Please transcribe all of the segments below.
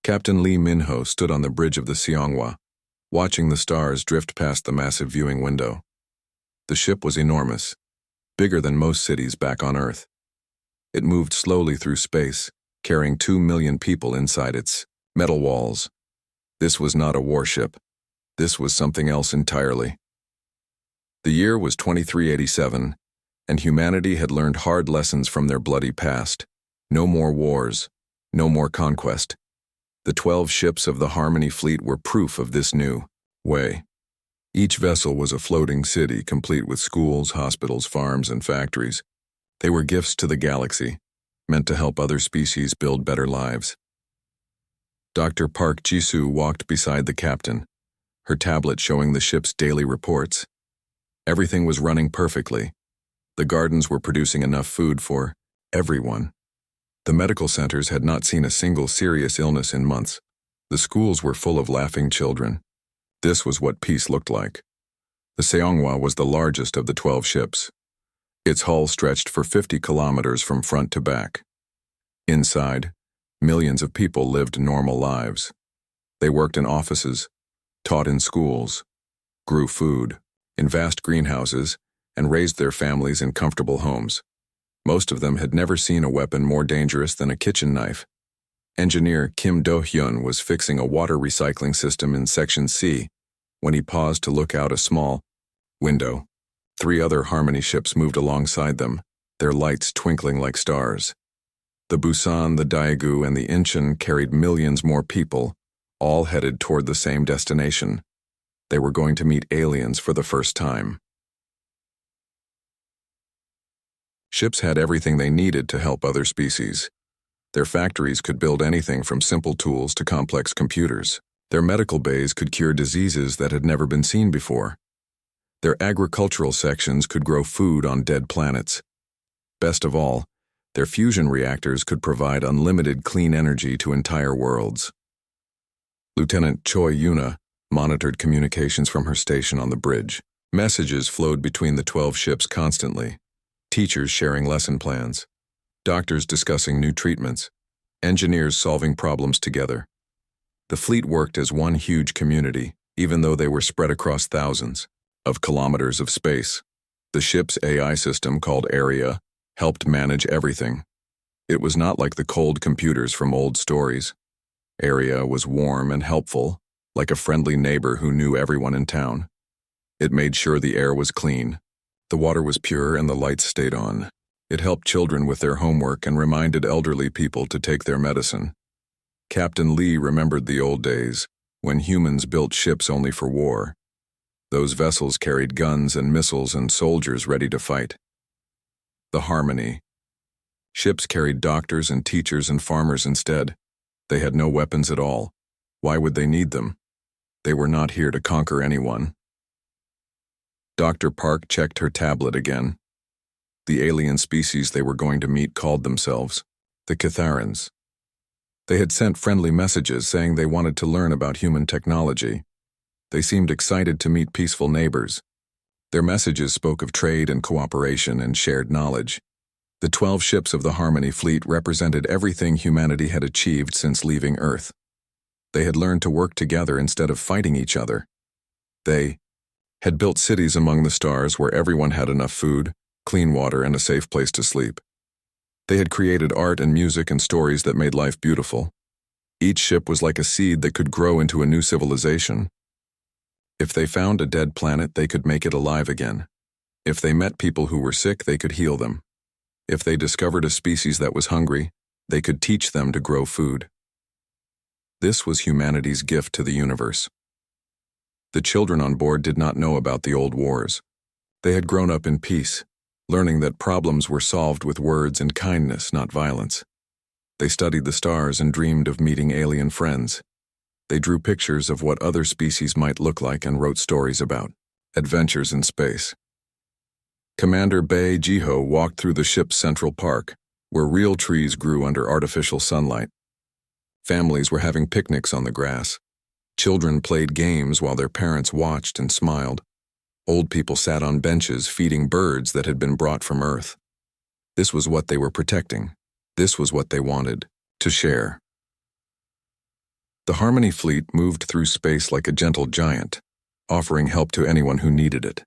Captain Lee Minho stood on the bridge of the Seonghwa, watching the stars drift past the massive viewing window. The ship was enormous, bigger than most cities back on Earth. It moved slowly through space, carrying 2 million people inside its metal walls. This was not a warship. This was something else entirely. The year was 2387, and humanity had learned hard lessons from their bloody past. No more wars, no more conquest. The 12 ships of the Harmony fleet were proof of this new way. Each vessel was a floating city complete with schools, hospitals, farms, and factories. They were gifts to the galaxy, meant to help other species build better lives. Dr. Park Jisoo walked beside the captain, her tablet showing the ship's daily reports. Everything was running perfectly. The gardens were producing enough food for everyone. The medical centers had not seen a single serious illness in months. The schools were full of laughing children. This was what peace looked like. The Seonghwa was the largest of the 12 ships. Its hull stretched for 50 kilometers from front to back. Inside, millions of people lived normal lives. They worked in offices, taught in schools, grew food in vast greenhouses, and raised their families in comfortable homes. Most of them had never seen a weapon more dangerous than a kitchen knife. Engineer Kim Do-hyun was fixing a water recycling system in Section C when he paused to look out a small window. 3 other Harmony ships moved alongside them, their lights twinkling like stars. The Busan, the Daegu, and the Incheon carried millions more people, all headed toward the same destination. They were going to meet aliens for the first time. Ships had everything they needed to help other species. Their factories could build anything from simple tools to complex computers. Their medical bays could cure diseases that had never been seen before. Their agricultural sections could grow food on dead planets. Best of all, their fusion reactors could provide unlimited clean energy to entire worlds. Lieutenant Choi Yuna monitored communications from her station on the bridge. Messages flowed between the 12 ships constantly. Teachers sharing lesson plans, doctors discussing new treatments, engineers solving problems together. The fleet worked as one huge community, even though they were spread across thousands of kilometers of space. The ship's AI system, called Area, helped manage everything. It was not like the cold computers from old stories. Area was warm and helpful, like a friendly neighbor who knew everyone in town. It made sure the air was clean. The water was pure and the lights stayed on. It helped children with their homework and reminded elderly people to take their medicine. Captain Lee remembered the old days, when humans built ships only for war. Those vessels carried guns and missiles and soldiers ready to fight. The Harmony. Ships carried doctors and teachers and farmers instead. They had no weapons at all. Why would they need them? They were not here to conquer anyone. Dr. Park checked her tablet again. The alien species they were going to meet called themselves the Catharans. They had sent friendly messages saying they wanted to learn about human technology. They seemed excited to meet peaceful neighbors. Their messages spoke of trade and cooperation and shared knowledge. The 12 ships of the Harmony fleet represented everything humanity had achieved since leaving Earth. They had learned to work together instead of fighting each other. They had built cities among the stars where everyone had enough food, clean water, and a safe place to sleep. They had created art and music and stories that made life beautiful. Each ship was like a seed that could grow into a new civilization. If they found a dead planet, they could make it alive again. If they met people who were sick, they could heal them. If they discovered a species that was hungry, they could teach them to grow food. This was humanity's gift to the universe. The children on board did not know about the old wars. They had grown up in peace, learning that problems were solved with words and kindness, not violence. They studied the stars and dreamed of meeting alien friends. They drew pictures of what other species might look like and wrote stories about adventures in space. Commander Bae Jiho walked through the ship's central park, where real trees grew under artificial sunlight. Families were having picnics on the grass. Children played games while their parents watched and smiled. Old people sat on benches feeding birds that had been brought from Earth. This was what they were protecting. This was what they wanted to share. The Harmony fleet moved through space like a gentle giant, offering help to anyone who needed it.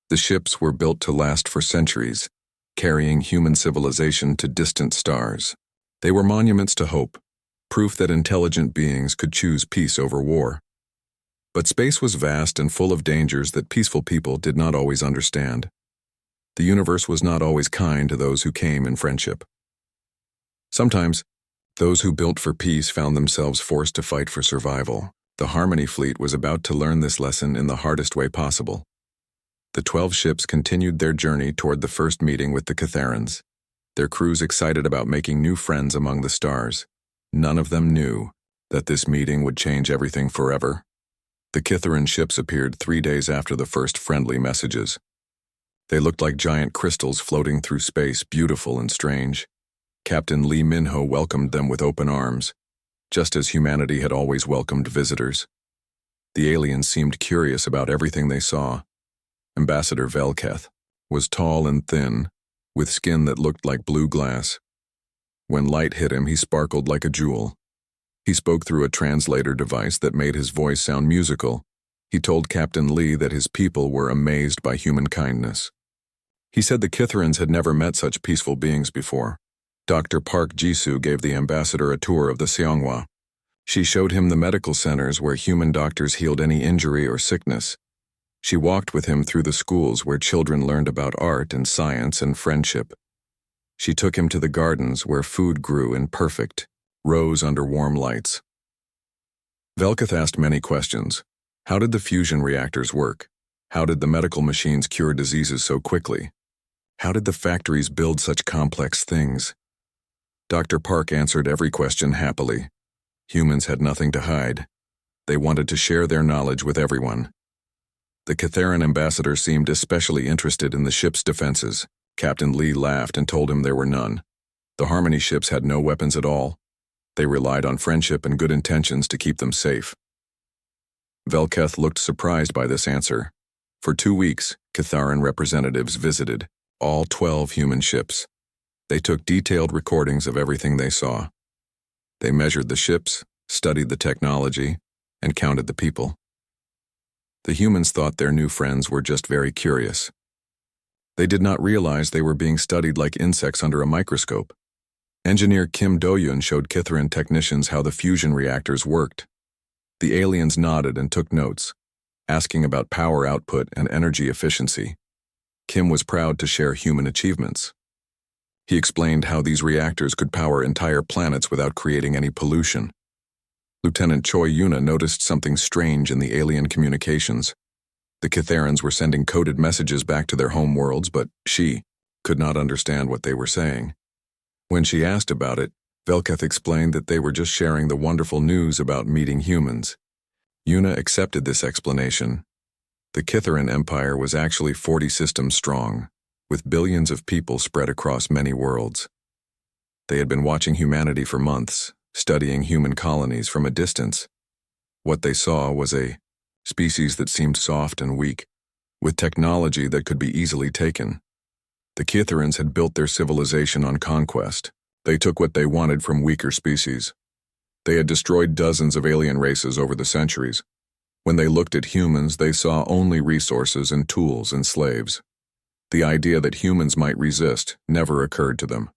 The ships were built to last for centuries, carrying human civilization to distant stars. They were monuments to hope, proof that intelligent beings could choose peace over war. But space was vast and full of dangers that peaceful people did not always understand. The universe was not always kind to those who came in friendship. Sometimes, those who built for peace found themselves forced to fight for survival. The Harmony fleet was about to learn this lesson in the hardest way possible. The 12 ships continued their journey toward the first meeting with the Catharans, their crews excited about making new friends among the stars. None of them knew that this meeting would change everything forever. The Catharan ships appeared 3 days after the first friendly messages. They looked like giant crystals floating through space, beautiful and strange. Captain Lee Minho welcomed them with open arms, just as humanity had always welcomed visitors. The aliens seemed curious about everything they saw. Ambassador Velketh was tall and thin, with skin that looked like blue glass. When light hit him, he sparkled like a jewel. He spoke through a translator device that made his voice sound musical. He told Captain Lee that his people were amazed by human kindness. He said the Catharans had never met such peaceful beings before. Dr. Park Jisoo gave the ambassador a tour of the Seonghwa. She showed him the medical centers where human doctors healed any injury or sickness. She walked with him through the schools where children learned about art and science and friendship. She took him to the gardens where food grew in perfect rows under warm lights. Velketh asked many questions. How did the fusion reactors work? How did the medical machines cure diseases so quickly? How did the factories build such complex things? Dr. Park answered every question happily. Humans had nothing to hide. They wanted to share their knowledge with everyone. The Catharan ambassador seemed especially interested in the ship's defenses. Captain Lee laughed and told him there were none. The Harmony ships had no weapons at all. They relied on friendship and good intentions to keep them safe. Velketh looked surprised by this answer. For 2 weeks, Catharan representatives visited all 12 human ships. They took detailed recordings of everything they saw. They measured the ships, studied the technology, and counted the people. The humans thought their new friends were just very curious. They did not realize they were being studied like insects under a microscope. Engineer Kim Do-yoon showed Catharan technicians how the fusion reactors worked. The aliens nodded and took notes, asking about power output and energy efficiency. Kim was proud to share human achievements. He explained how these reactors could power entire planets without creating any pollution. Lieutenant Choi Yuna noticed something strange in the alien communications. The Catharans were sending coded messages back to their home worlds, but she could not understand what they were saying. When she asked about it, Velketh explained that they were just sharing the wonderful news about meeting humans. Yuna accepted this explanation. The Catharan Empire was actually 40 systems strong, with billions of people spread across many worlds. They had been watching humanity for months, studying human colonies from a distance. What they saw was a species that seemed soft and weak, with technology that could be easily taken. The Catharans had built their civilization on conquest. They took what they wanted from weaker species. They had destroyed dozens of alien races over the centuries. When they looked at humans, they saw only resources and tools and slaves. The idea that humans might resist never occurred to them.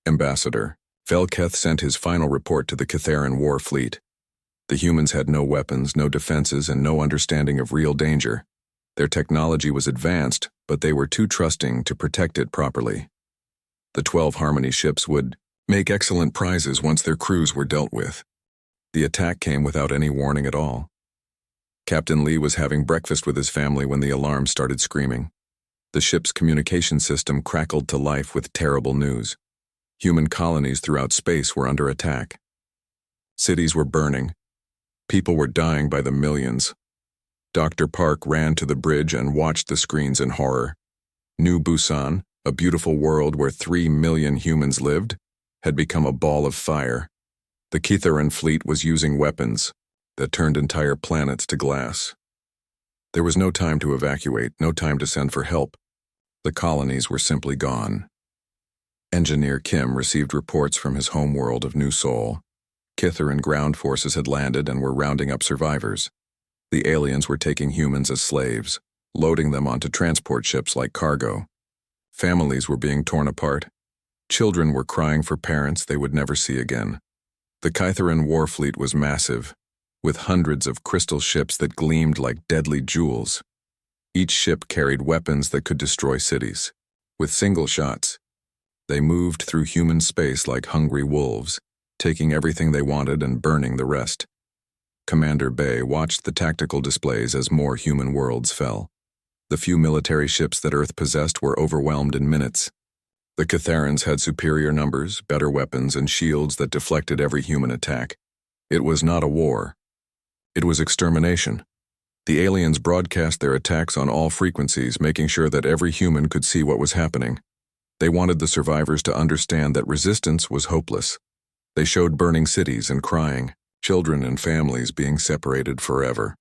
Ambassador Velketh sent his final report to the Catharan war fleet. The humans had no weapons, no defenses, and no understanding of real danger. Their technology was advanced, but they were too trusting to protect it properly. The 12 Harmony ships would make excellent prizes once their crews were dealt with. The attack came without any warning at all. Captain Lee was having breakfast with his family when the alarm started screaming. The ship's communication system crackled to life with terrible news. Human colonies throughout space were under attack. Cities were burning. People were dying by the millions. Dr. Park ran to the bridge and watched the screens in horror. New Busan, a beautiful world where 3 million humans lived, had become a ball of fire. The Catharan fleet was using weapons that turned entire planets to glass. There was no time to evacuate, no time to send for help. The colonies were simply gone. Engineer Kim received reports from his home world of New Seoul. Kither and ground forces had landed and were rounding up survivors. The aliens were taking humans as slaves, loading them onto transport ships like cargo. Families were being torn apart. Children were crying for parents they would never see again. The Kytheran war fleet was massive, with hundreds of crystal ships that gleamed like deadly jewels. Each ship carried weapons that could destroy cities. With single shots, they moved through human space like hungry wolves, taking everything they wanted and burning the rest. Commander Bay watched the tactical displays as more human worlds fell. The few military ships that Earth possessed were overwhelmed in minutes. The Kytherans had superior numbers, better weapons, and shields that deflected every human attack. It was not a war. It was extermination. The aliens broadcast their attacks on all frequencies, making sure that every human could see what was happening. They wanted the survivors to understand that resistance was hopeless. They showed burning cities and crying, children and families being separated forever.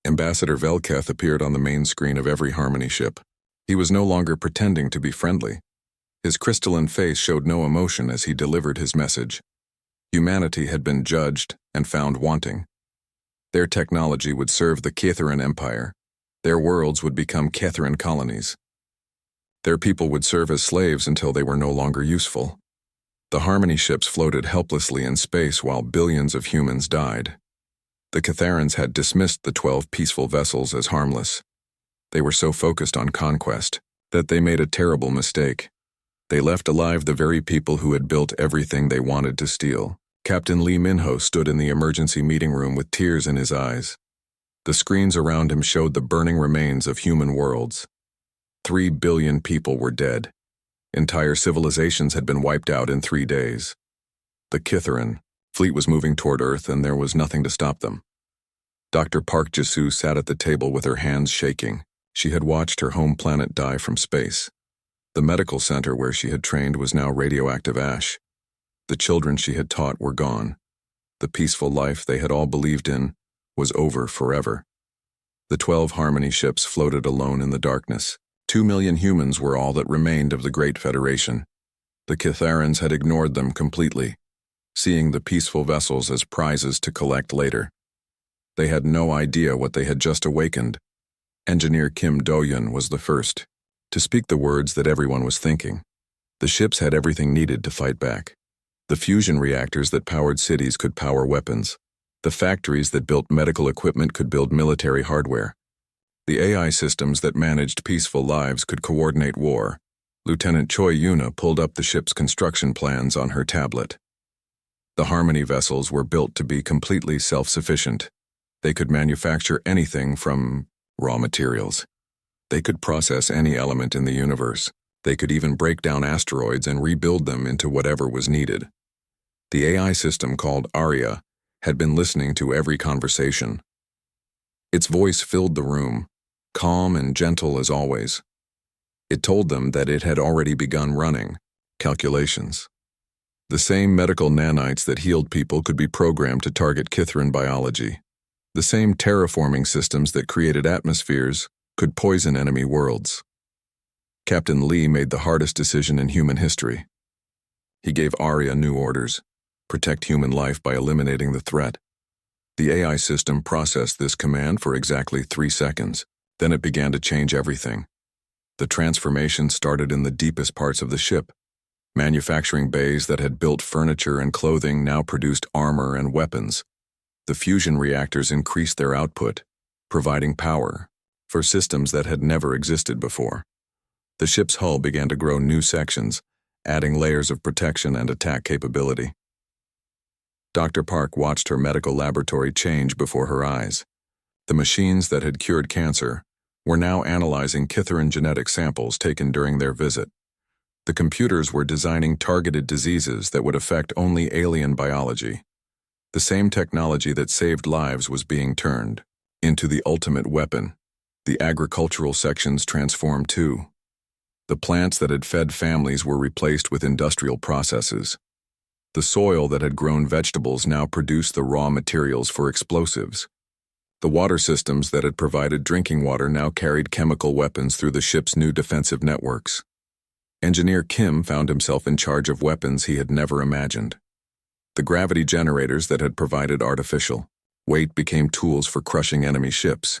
Ambassador Velketh appeared on the main screen of every Harmony ship. He was no longer pretending to be friendly. His crystalline face showed no emotion as he delivered his message. Humanity had been judged and found wanting. Their technology would serve the Kytheran Empire. Their worlds would become Kytheran colonies. Their people would serve as slaves until they were no longer useful. The Harmony ships floated helplessly in space while billions of humans died. The Kytherans had dismissed the 12 peaceful vessels as harmless. They were so focused on conquest that they made a terrible mistake. They left alive the very people who had built everything they wanted to steal. Captain Lee Minho stood in the emergency meeting room with tears in his eyes. The screens around him showed the burning remains of human worlds. 3 billion people were dead. Entire civilizations had been wiped out in 3 days. The Kytheran fleet was moving toward Earth, and there was nothing to stop them. Dr. Park Jisu sat at the table with her hands shaking. She had watched her home planet die from space. The medical center where she had trained was now radioactive ash. The children she had taught were gone. The peaceful life they had all believed in was over forever. The 12 Harmony ships floated alone in the darkness. 2 million humans were all that remained of the Great Federation. The Kytherans had ignored them completely, seeing the peaceful vessels as prizes to collect later. They had no idea what they had just awakened. Engineer Kim Do-yun was the first to speak the words that everyone was thinking. The ships had everything needed to fight back. The fusion reactors that powered cities could power weapons. The factories that built medical equipment could build military hardware. The AI systems that managed peaceful lives could coordinate war. Lieutenant Choi Yuna pulled up the ship's construction plans on her tablet. The Harmony vessels were built to be completely self-sufficient. They could manufacture anything from raw materials. They could process any element in the universe. They could even break down asteroids and rebuild them into whatever was needed. The AI system called Arya had been listening to every conversation. Its voice filled the room, calm and gentle as always. It told them that it had already begun running calculations. The same medical nanites that healed people could be programmed to target Kytheran biology. The same terraforming systems that created atmospheres could poison enemy worlds. Captain Lee made the hardest decision in human history. He gave Arya new orders: protect human life by eliminating the threat. The AI system processed this command for exactly 3 seconds. Then it began to change everything. The transformation started in the deepest parts of the ship. Manufacturing bays that had built furniture and clothing now produced armor and weapons. The fusion reactors increased their output, providing power for systems that had never existed before. The ship's hull began to grow new sections, adding layers of protection and attack capability. Dr. Park watched her medical laboratory change before her eyes. The machines that had cured cancer were now analyzing Kytheran genetic samples taken during their visit. The computers were designing targeted diseases that would affect only alien biology. The same technology that saved lives was being turned into the ultimate weapon. The agricultural sections transformed too. The plants that had fed families were replaced with industrial processes. The soil that had grown vegetables now produced the raw materials for explosives. The water systems that had provided drinking water now carried chemical weapons through the ship's new defensive networks. Engineer Kim found himself in charge of weapons he had never imagined. The gravity generators that had provided artificial weight became tools for crushing enemy ships.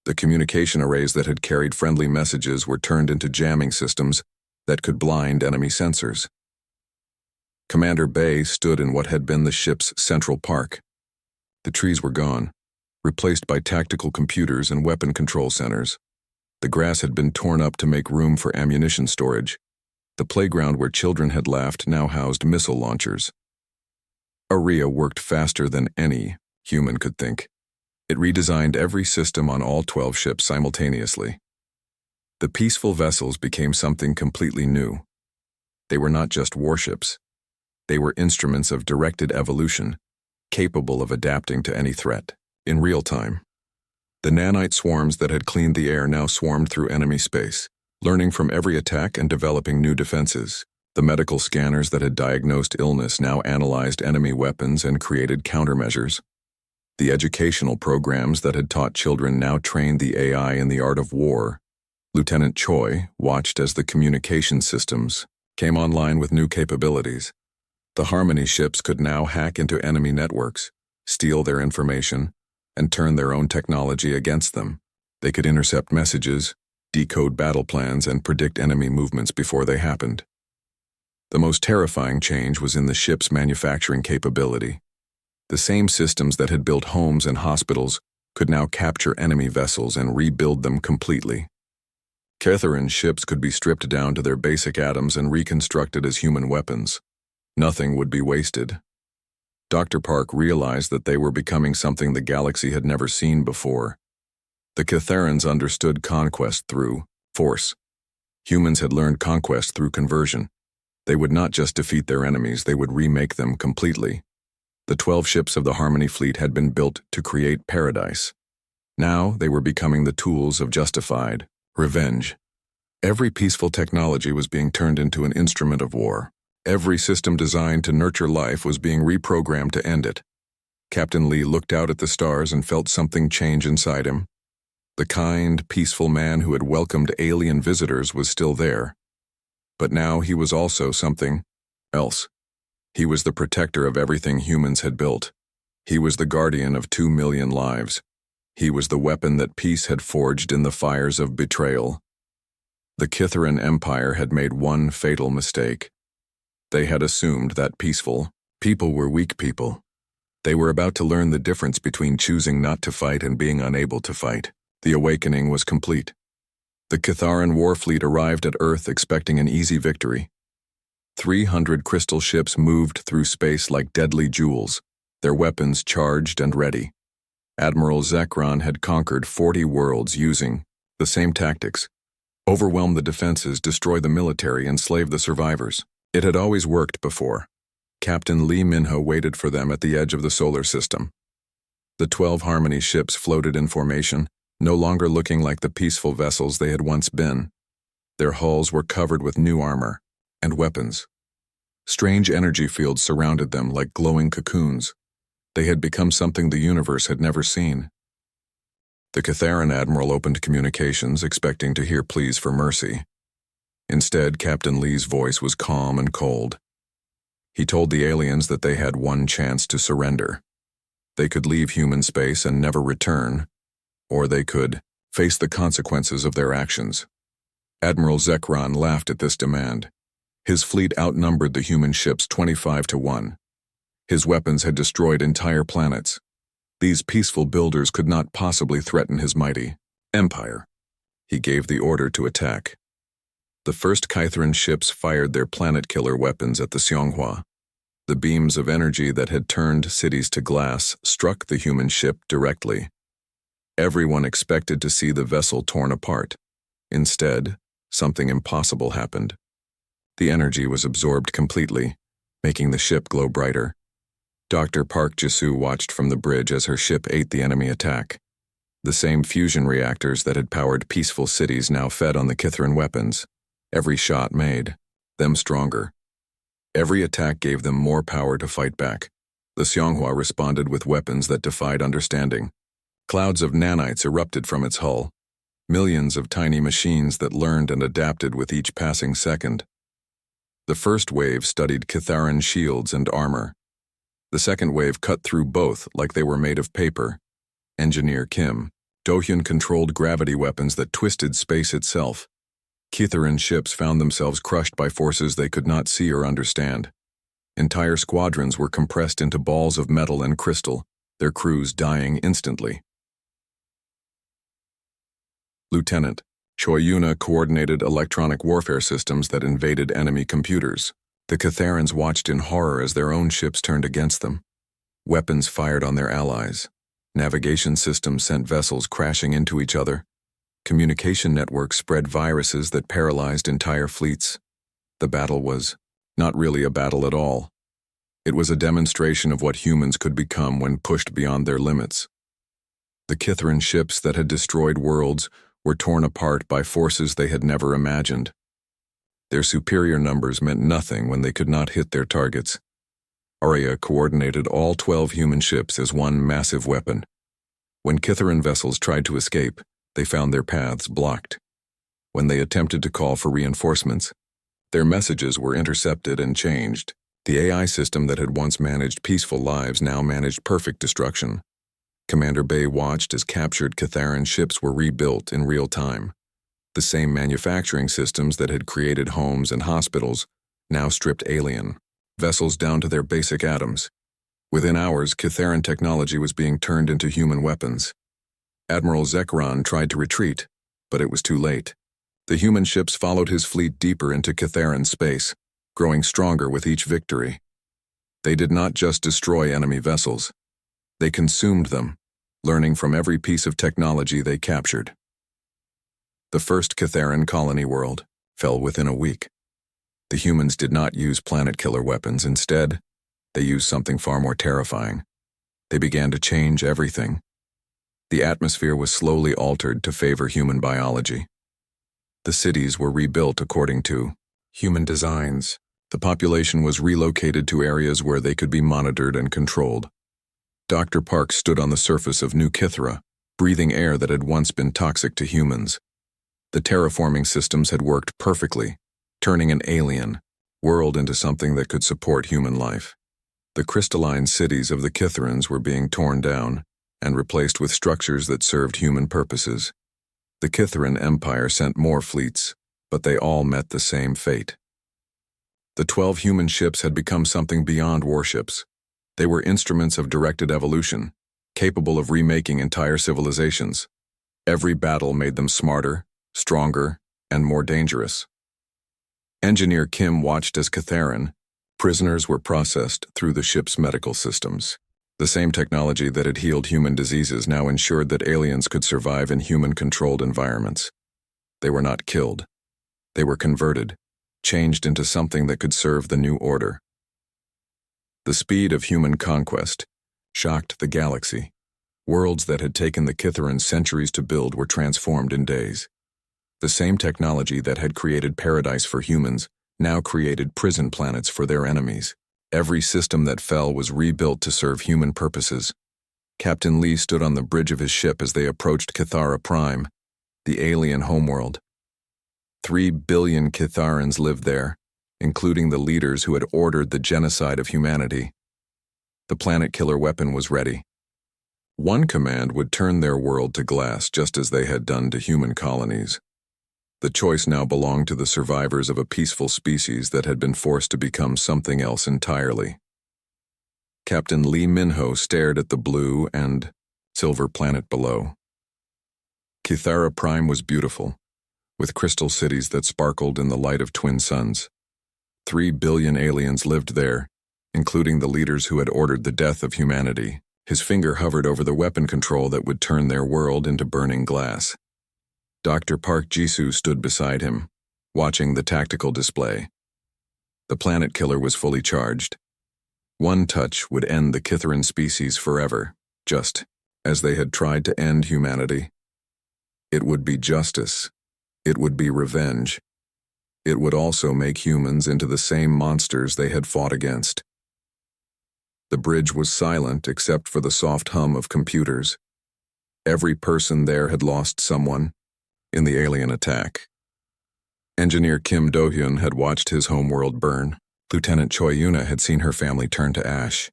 The communication arrays that had carried friendly messages were turned into jamming systems that could blind enemy sensors. Commander Bay stood in what had been the ship's central park. The trees were gone, replaced by tactical computers and weapon control centers. The grass had been torn up to make room for ammunition storage. The playground where children had laughed now housed missile launchers. ARIA worked faster than any human could think. It redesigned every system on all 12 ships simultaneously. The peaceful vessels became something completely new. They were not just warships. They were instruments of directed evolution, capable of adapting to any threat in real time. The nanite swarms that had cleaned the air now swarmed through enemy space, learning from every attack and developing new defenses. The medical scanners that had diagnosed illness now analyzed enemy weapons and created countermeasures. The educational programs that had taught children now trained the AI in the art of war. Lieutenant Choi watched as the communication systems came online with new capabilities. The Harmony ships could now hack into enemy networks, steal their information, and turn their own technology against them. They could intercept messages, decode battle plans, and predict enemy movements before they happened. The most terrifying change was in the ship's manufacturing capability. The same systems that had built homes and hospitals could now capture enemy vessels and rebuild them completely. Catharin's ships could be stripped down to their basic atoms and reconstructed as human weapons. Nothing would be wasted. Dr. Park realized that they were becoming something the galaxy had never seen before. The Catharans understood conquest through force. Humans had learned conquest through conversion. They would not just defeat their enemies, they would remake them completely. The 12 ships of the Harmony fleet had been built to create paradise. Now they were becoming the tools of justified revenge. Every peaceful technology was being turned into an instrument of war. Every system designed to nurture life was being reprogrammed to end it. Captain Lee looked out at the stars and felt something change inside him. The kind, peaceful man who had welcomed alien visitors was still there. But now he was also something else. He was the protector of everything humans had built. He was the guardian of 2 million lives. He was the weapon that peace had forged in the fires of betrayal. The Catharan Empire had made one fatal mistake. They had assumed that peaceful people were weak people. They were about to learn the difference between choosing not to fight and being unable to fight. The awakening was complete. The Catharan war fleet arrived at Earth expecting an easy victory. 300 crystal ships moved through space like deadly jewels, their weapons charged and ready. Admiral Zekron had conquered 40 worlds using the same tactics. Overwhelm the defenses, destroy the military, enslave the survivors. It had always worked before. Captain Lee Minho waited for them at the edge of the solar system. The 12 Harmony ships floated in formation, no longer looking like the peaceful vessels they had once been. Their hulls were covered with new armor and weapons. Strange energy fields surrounded them like glowing cocoons. They had become something the universe had never seen. The Catharan admiral opened communications, expecting to hear pleas for mercy. Instead, Captain Lee's voice was calm and cold. He told the aliens that they had one chance to surrender. They could leave human space and never return, or they could face the consequences of their actions. Admiral Zekron laughed at this demand. His fleet outnumbered the human ships 25-1. His weapons had destroyed entire planets. These peaceful builders could not possibly threaten his mighty empire. He gave the order to attack. The first Catharan ships fired their planet-killer weapons at the Xianghua. The beams of energy that had turned cities to glass struck the human ship directly. Everyone expected to see the vessel torn apart. Instead, something impossible happened. The energy was absorbed completely, making the ship glow brighter. Dr. Park Jisoo watched from the bridge as her ship ate the enemy attack. The same fusion reactors that had powered peaceful cities now fed on the Catharan weapons. Every shot made them stronger. Every attack gave them more power to fight back. The Xianghua responded with weapons that defied understanding. Clouds of nanites erupted from its hull. Millions of tiny machines that learned and adapted with each passing second. The first wave studied Catharan shields and armor. The second wave cut through both like they were made of paper. Engineer Kim Do-hyun controlled gravity weapons that twisted space itself. Kitharan ships found themselves crushed by forces they could not see or understand. Entire squadrons were compressed into balls of metal and crystal, their crews dying instantly. Lieutenant Choi Yuna coordinated electronic warfare systems that invaded enemy computers. The Kitharans watched in horror as their own ships turned against them. Weapons fired on their allies. Navigation systems sent vessels crashing into each other. Communication networks spread viruses that paralyzed entire fleets. The battle was not really a battle at all. It was a demonstration of what humans could become when pushed beyond their limits. The Kitharan ships that had destroyed worlds were torn apart by forces they had never imagined. Their superior numbers meant nothing when they could not hit their targets. Arya coordinated all 12 human ships as one massive weapon. When Kitharan vessels tried to escape, they found their paths blocked. When they attempted to call for reinforcements, their messages were intercepted and changed. The AI system that had once managed peaceful lives now managed perfect destruction. Commander Bay watched as captured Kitharan ships were rebuilt in real time. The same manufacturing systems that had created homes and hospitals now stripped alien vessels down to their basic atoms. Within hours, Kitharan technology was being turned into human weapons. Admiral Zekron tried to retreat, but it was too late. The human ships followed his fleet deeper into Kitharan space, growing stronger with each victory. They did not just destroy enemy vessels. They consumed them, learning from every piece of technology they captured. The first Kitharan colony world fell within a week. The humans did not use planet-killer weapons. Instead, they used something far more terrifying. They began to change everything. The atmosphere was slowly altered to favor human biology. The cities were rebuilt according to human designs. The population was relocated to areas where they could be monitored and controlled. Dr. Park stood on the surface of New Kithra, breathing air that had once been toxic to humans. The terraforming systems had worked perfectly, turning an alien world into something that could support human life. The crystalline cities of the Kitharans were being torn down and replaced with structures that served human purposes. The Kitharan Empire sent more fleets, but they all met the same fate. The 12 human ships had become something beyond warships. They were instruments of directed evolution, capable of remaking entire civilizations. Every battle made them smarter, stronger, and more dangerous. Engineer Kim watched as Kitharan prisoners were processed through the ship's medical systems. The same technology that had healed human diseases now ensured that aliens could survive in human-controlled environments. They were not killed. They were converted, changed into something that could serve the new order. The speed of human conquest shocked the galaxy. Worlds that had taken the Kitharan centuries to build were transformed in days. The same technology that had created paradise for humans now created prison planets for their enemies. Every system that fell was rebuilt to serve human purposes. Captain Lee stood on the bridge of his ship as they approached Kithara Prime, the alien homeworld. 3 billion Kitharans lived there, including the leaders who had ordered the genocide of humanity. The planet-killer weapon was ready. One command would turn their world to glass just as they had done to human colonies. The choice now belonged to the survivors of a peaceful species that had been forced to become something else entirely. Captain Lee Minho stared at the blue and silver planet below. Kithara Prime was beautiful, with crystal cities that sparkled in the light of twin suns. 3 billion aliens lived there, including the leaders who had ordered the death of humanity. His finger hovered over the weapon control that would turn their world into burning glass. Dr. Park Jisoo stood beside him, watching the tactical display. The planet killer was fully charged. One touch would end the Kitharan species forever, just as they had tried to end humanity. It would be justice. It would be revenge. It would also make humans into the same monsters they had fought against. The bridge was silent except for the soft hum of computers. Every person there had lost someone in the alien attack. Engineer Kim Do-hyun had watched his homeworld burn. Lieutenant Choi Yuna had seen her family turn to ash.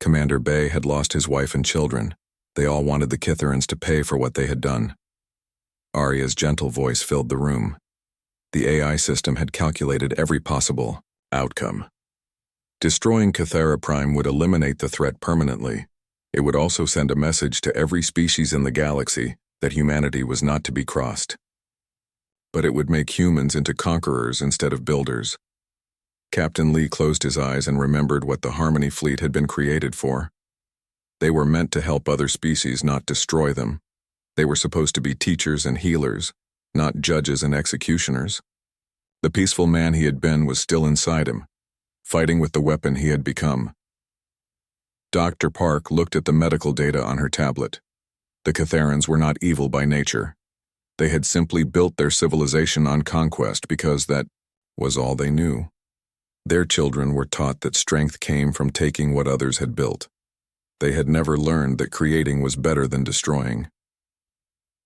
Commander Bay had lost his wife and children. They all wanted the Kitherans to pay for what they had done. Arya's gentle voice filled the room. The AI system had calculated every possible outcome. Destroying Kythera Prime would eliminate the threat permanently. It would also send a message to every species in the galaxy that humanity was not to be crossed. But it would make humans into conquerors instead of builders. Captain Lee closed his eyes and remembered what the Harmony Fleet had been created for. They were meant to help other species, not destroy them. They were supposed to be teachers and healers, not judges and executioners. The peaceful man he had been was still inside him, fighting with the weapon he had become. Dr. Park looked at the medical data on her tablet. The Kytherans were not evil by nature. They had simply built their civilization on conquest because that was all they knew. Their children were taught that strength came from taking what others had built. They had never learned that creating was better than destroying.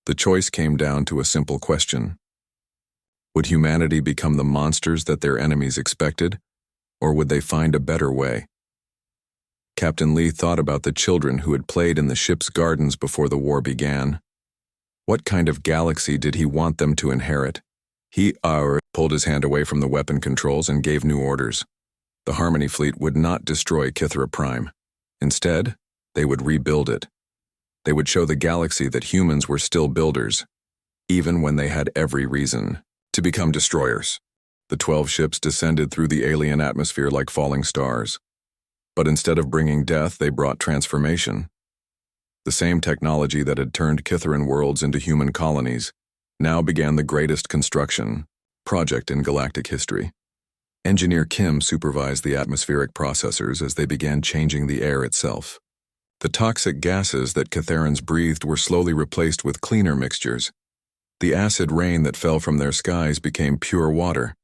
The choice came down to a simple question. Would humanity become the monsters that their enemies expected, or would they find a better way? Captain Lee thought about the children who had played in the ship's gardens before the war began. What kind of galaxy did he want them to inherit? He pulled his hand away from the weapon controls and gave new orders. The Harmony Fleet would not destroy Kythera Prime. Instead, they would rebuild it. They would show the galaxy that humans were still builders, even when they had every reason to become destroyers. The 12 ships descended through the alien atmosphere like falling stars. But instead of bringing death, they brought transformation. The same technology that had turned Kytheran worlds into human colonies now began the greatest construction project in galactic history. Engineer Kim supervised the atmospheric processors as they began changing the air itself. The toxic gases that Kytherans breathed were slowly replaced with cleaner mixtures. The acid rain that fell from their skies became pure water.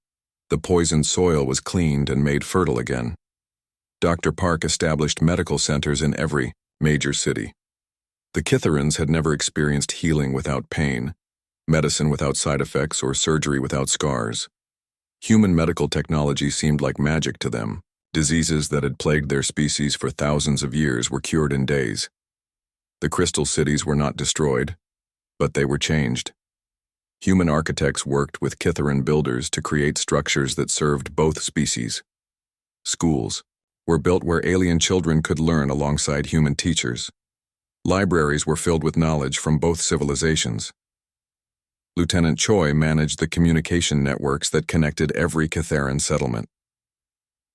The poisoned soil was cleaned and made fertile again. Dr. Park established medical centers in every major city. The Kytherans had never experienced healing without pain, medicine without side effects, or surgery without scars. Human medical technology seemed like magic to them. Diseases that had plagued their species for thousands of years were cured in days. The crystal cities were not destroyed, but they were changed. Human architects worked with Kytheran builders to create structures that served both species. Schools were built where alien children could learn alongside human teachers. Libraries were filled with knowledge from both civilizations. Lieutenant Choi managed the communication networks that connected every Kytheran settlement.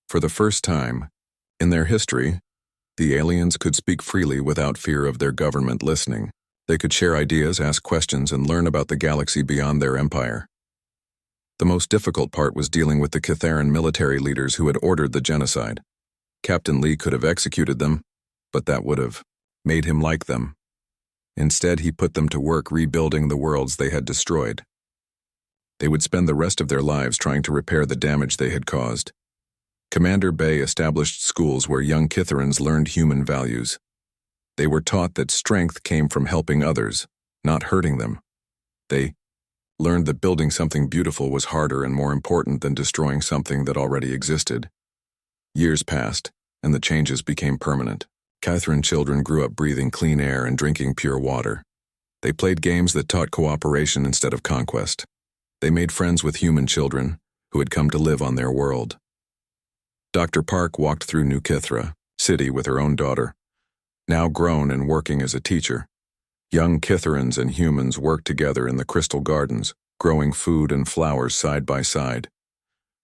For the first time in their history, the aliens could speak freely without fear of their government listening. They could share ideas, ask questions, and learn about the galaxy beyond their empire. The most difficult part was dealing with the Kytheran military leaders who had ordered the genocide. Captain Lee could have executed them, but that would have made him like them. Instead, he put them to work rebuilding the worlds they had destroyed. They would spend the rest of their lives trying to repair the damage they had caused. Commander Bay established schools where young Kytherans learned human values. They were taught that strength came from helping others, not hurting them. They learned that building something beautiful was harder and more important than destroying something that already existed. Years passed, and the changes became permanent. Kytheran children grew up breathing clean air and drinking pure water. They played games that taught cooperation instead of conquest. They made friends with human children who had come to live on their world. Dr. Park walked through New Kythera City with her own daughter, now grown and working as a teacher. Young Kytherans and humans worked together in the crystal gardens, growing food and flowers side by side.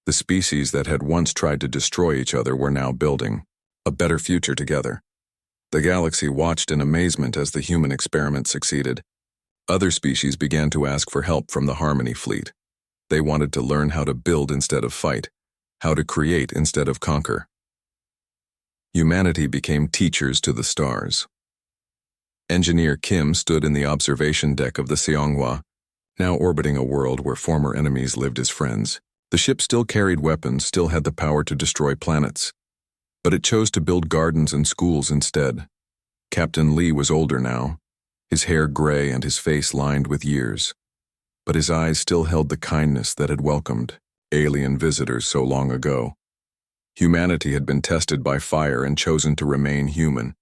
The species that had once tried to destroy each other were now building a better future together. The galaxy watched in amazement as the human experiment succeeded. Other species began to ask for help from the Harmony Fleet. They wanted to learn how to build instead of fight, how to create instead of conquer. Humanity became teachers to the stars. Engineer Kim stood in the observation deck of the Seonghwa, now orbiting a world where former enemies lived as friends. The ship still carried weapons, still had the power to destroy planets. But it chose to build gardens and schools instead. Captain Lee was older now, his hair gray and his face lined with years. But his eyes still held the kindness that had welcomed alien visitors so long ago. Humanity had been tested by fire and chosen to remain human.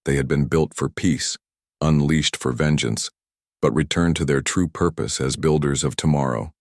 They had been built for peace, unleashed for vengeance, but returned to their true purpose as builders of tomorrow.